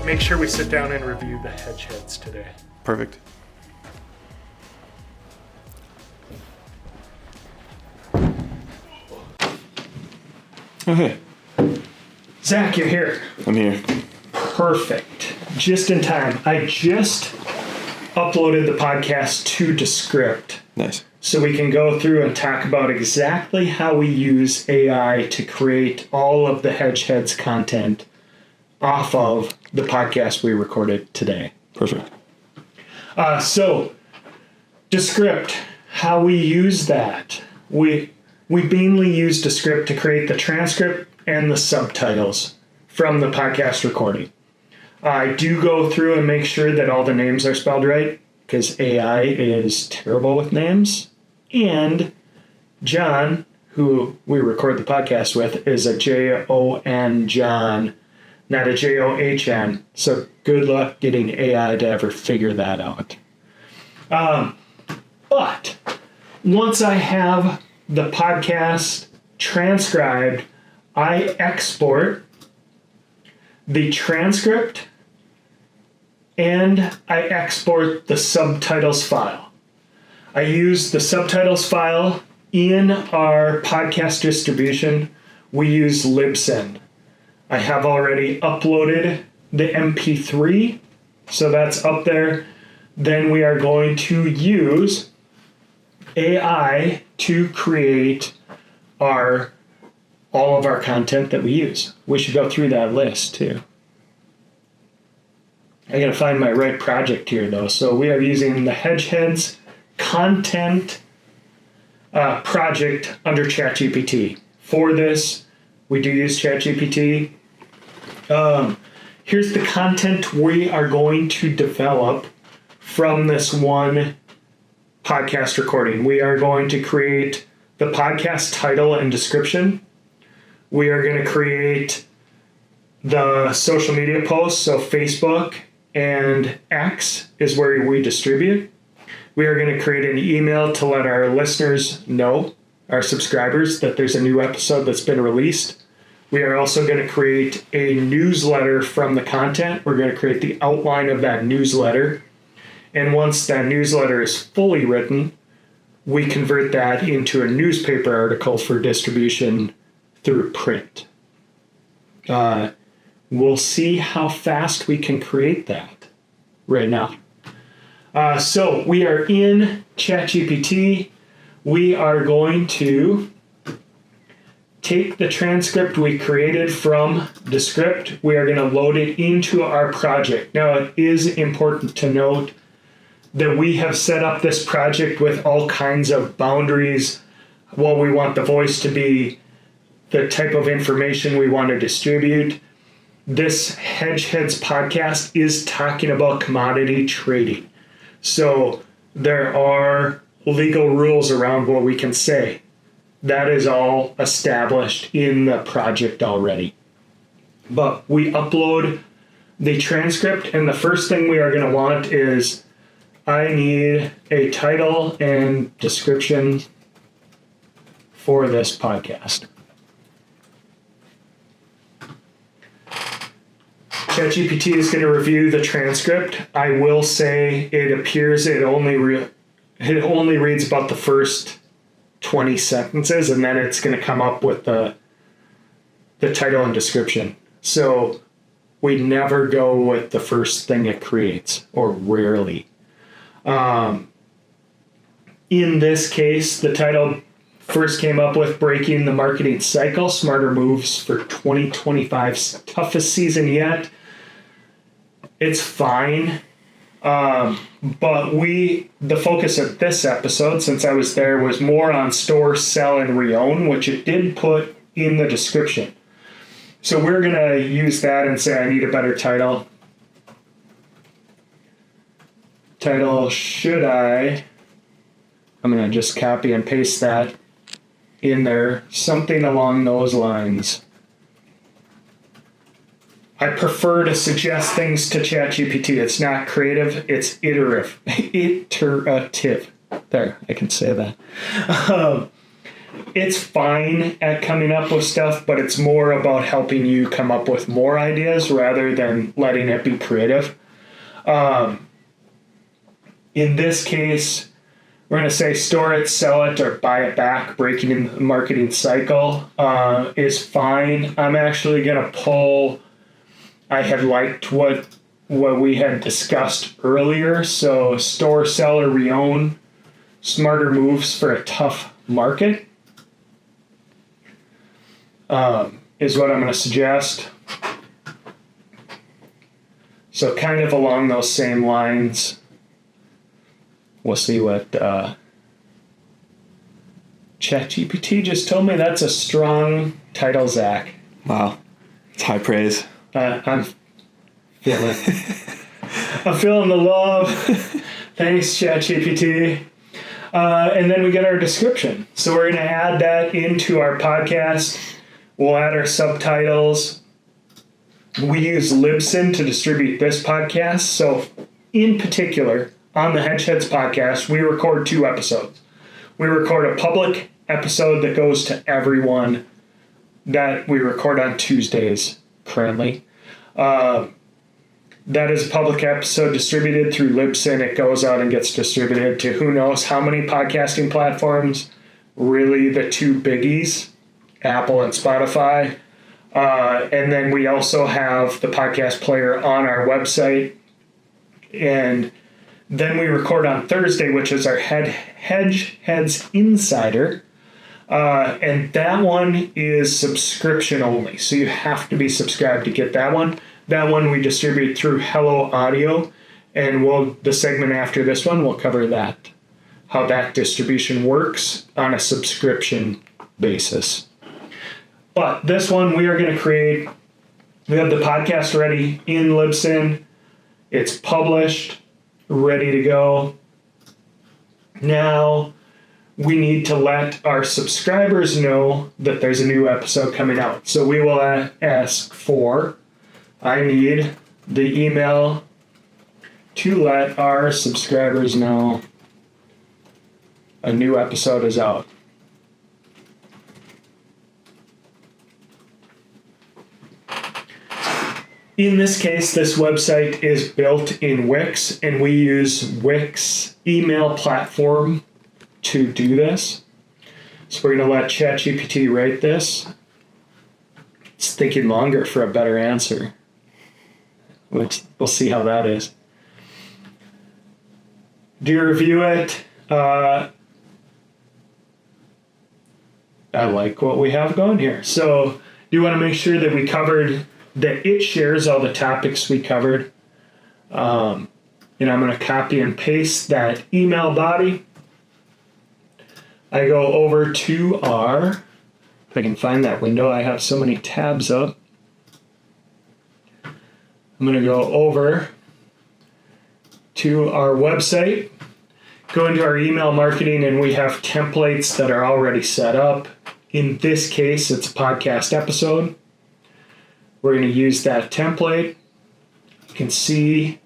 make sure we sit down and review the hedge heads today. Perfect. Okay. Zach, you're here. I'm here. Perfect. Just in time. I just uploaded the podcast to Descript. Nice. So we can go through and talk about exactly how we use AI to create all of the Hedge Heads content off of the podcast we recorded today. Perfect. So, Descript, how we use that. We mainly use Descript to create the transcript and the subtitles from the podcast recording. I do go through and make sure that all the names are spelled right, because AI is terrible with names. And John, who we record the podcast with, is a Jon John, not a John. So good luck getting AI to ever figure that out. But once I have the podcast transcribed, I export the transcript and I export the subtitles file. I use the subtitles file in our podcast distribution. We use Libsyn. I have already uploaded the MP3, so that's up there. Then we are going to use AI to create all of our content that we use. We should go through that list too. I gotta find my right project here though. So we are using the Hedge Heads content project under ChatGPT. For this, we do use ChatGPT. Here's the content we are going to develop from this one podcast recording. We are going to create the podcast title and description. We are going to create the social media posts, so Facebook and X is where we distribute. We are going to create an email to let our listeners know, our subscribers, that there's a new episode that's been released. We are also going to create a newsletter from the content. We're going to create the outline of that newsletter. And once that newsletter is fully written, we convert that into a newspaper article for distribution through print. We'll see how fast we can create that right now. So we are in ChatGPT. We are going to take the transcript we created from Descript. We are going to load it into our project. Now, it is important to note that we have set up this project with all kinds of boundaries, what we want the voice to be, the type of information we want to distribute. This Hedge Heads podcast is talking about commodity trading. So there are legal rules around what we can say. That is all established in the project already. But we upload the transcript, and the first thing we are going to want is I need a title and description for this podcast. ChatGPT is going to review the transcript. I will say it appears it only reads about the first 20 sentences, and then it's going to come up with the title and description. So we never go with the first thing it creates, or rarely. In this case, the title first came up with Breaking the Marketing Cycle, Smarter Moves for 2025's Toughest Season Yet. It's fine. But the focus of this episode, since I was there, was more on store, sell, and reown, which it did put in the description. So we're going to use that and say I need a better title. Title, I'm going to just copy and paste that in there. Something along those lines. I prefer to suggest things to ChatGPT. It's not creative, it's iterative. There, I can say that. it's fine at coming up with stuff, but it's more about helping you come up with more ideas rather than letting it be creative. In this case, we're going to say store it, sell it, or buy it back. Breaking in the marketing cycle is fine. I'm actually going to pull. I had liked what we had discussed earlier. So store, sell, or reown. Smarter moves for a tough market is what I'm going to suggest. So kind of along those same lines. We'll see what ChatGPT just told me. That's a strong title, Zach. Wow. It's high praise. I'm feeling the love. Thanks, ChatGPT. And then we get our description. So we're going to add that into our podcast. We'll add our subtitles. We use Libsyn to distribute this podcast. So in particular, on the Hedgeheads podcast, we record 2 episodes. We record a public episode that goes to everyone that we record on Tuesdays currently. That is a public episode distributed through Libsyn. It goes out and gets distributed to who knows how many podcasting platforms. Really the 2 biggies, Apple and Spotify. And then we also have the podcast player on our website. And then we record on Thursday, which is our Hedgeheads Insider. And that one is subscription only. So you have to be subscribed to get that one. That one we distribute through Hello Audio. And the segment after this one, we'll cover that. How that distribution works on a subscription basis. But this one we are going to create. We have the podcast ready in Libsyn. It's published. Ready to go. Now we need to let our subscribers know that there's a new episode coming out. So we will ask for, I need the email to let our subscribers know a new episode is out. In this case, this website is built in Wix, and we use Wix email platform to do this. So we're going to let ChatGPT write this. It's thinking longer for a better answer, which we'll see how that is. Do you review it? I like what we have going here. So do you want to make sure that we covered that it shares all the topics we covered. And I'm going to copy and paste that email body. I go over to if I can find that window, I have so many tabs up. I'm going to go over to our website, go into our email marketing, and we have templates that are already set up. In this case, it's a podcast episode. We're going to use that template. You can see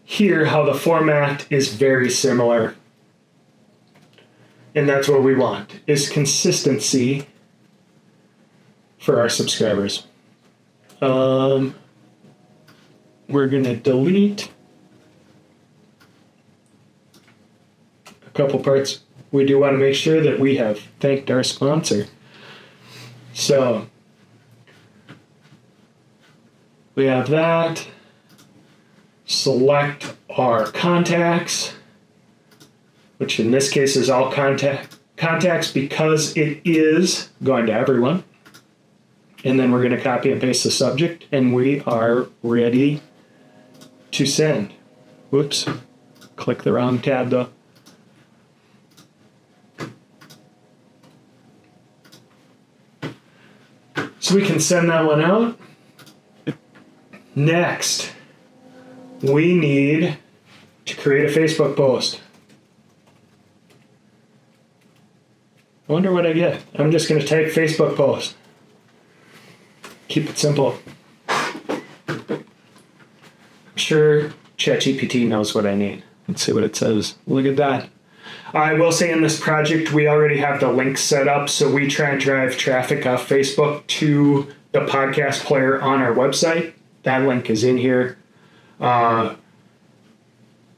here how the format is very similar. And that's what we want, is consistency for our subscribers. We're going to delete a couple parts. We do want to make sure that we have thanked our sponsor. So we have that. Select our contacts, which in this case is all contacts because it is going to everyone. And then we're going to copy and paste the subject, and we are ready to send. Whoops. Click the wrong tab though. So we can send that one out. Next, we need to create a Facebook post. I wonder what I get. I'm just going to type Facebook post. Keep it simple. I'm sure ChatGPT knows what I need. Let's see what it says. Look at that. I will say in this project, we already have the links set up, so we try and drive traffic off Facebook to the podcast player on our website. That link is in here. It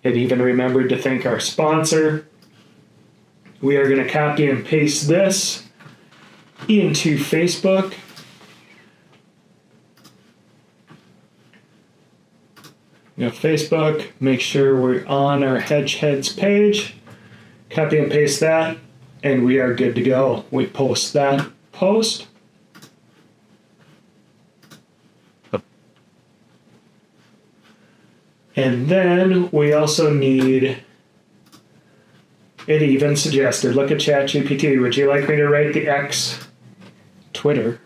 even remembered to thank our sponsor. We are going to copy and paste this into Facebook. Facebook, make sure we're on our Hedgeheads page. Copy and paste that, and we are good to go. We post that post. And then we also need, it even suggested, look at ChatGPT. Would you like me to write the X Twitter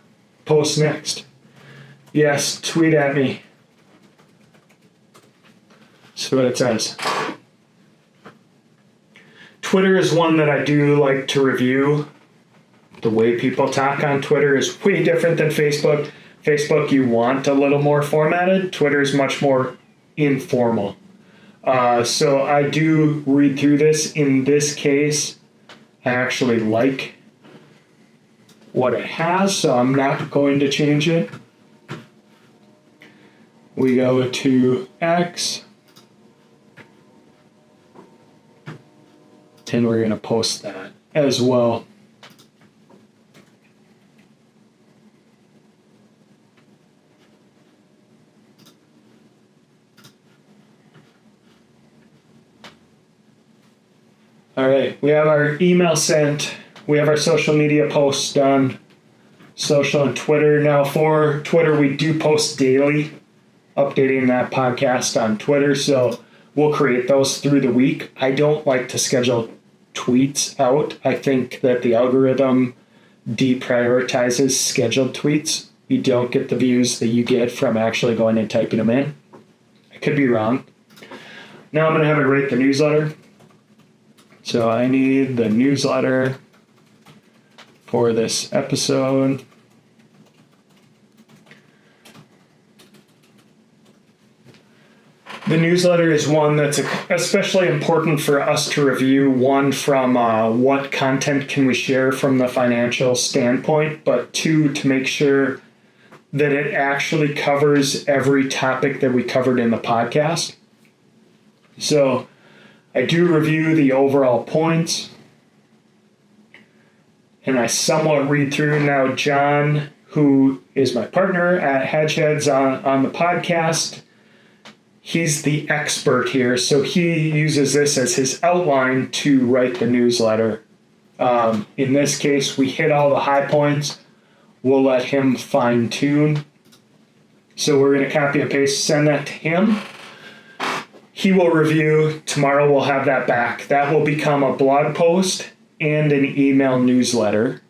post next? Yes, tweet at me. That's what it says. Twitter is one that I do like to review. The way people talk on Twitter is way different than Facebook. Facebook, you want a little more formatted. Twitter is much more informal. So I do read through this. In this case, I actually like what it has, so I'm not going to change it. We go to X. And we're going to post that as well. All right, we have our email sent. We have our social media posts done. Social and Twitter. Now for Twitter, we do post daily, updating that podcast on Twitter. So we'll create those through the week. I don't like to schedule tweets out. I think that the algorithm deprioritizes scheduled tweets. You don't get the views that you get from actually going and typing them in. I could be wrong. Now I'm going to have it rate the newsletter. So I need the newsletter for this episode. The newsletter is one that's especially important for us to review. One, from what content can we share from the financial standpoint, but two, to make sure that it actually covers every topic that we covered in the podcast. So I do review the overall points, and I somewhat read through. Now, John, who is my partner at Hedgeheads on the podcast, he's the expert here, so he uses this as his outline to write the newsletter. In this case, we hit all the high points. We'll let him fine-tune. So we're going to copy and paste, send that to him. He will review. Tomorrow we'll have that back. That will become a blog post and an email newsletter.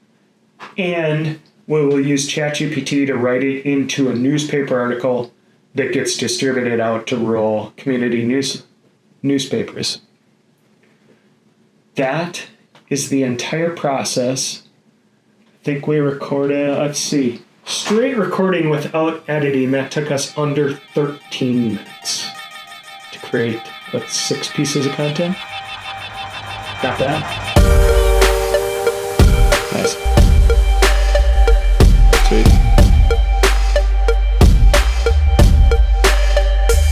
And we will use ChatGPT to write it into a newspaper article that gets distributed out to rural community newspapers. That is the entire process. I think we recorded, let's see, straight recording without editing, that took us under 13 minutes to create, 6 pieces of content? Got that? Nice.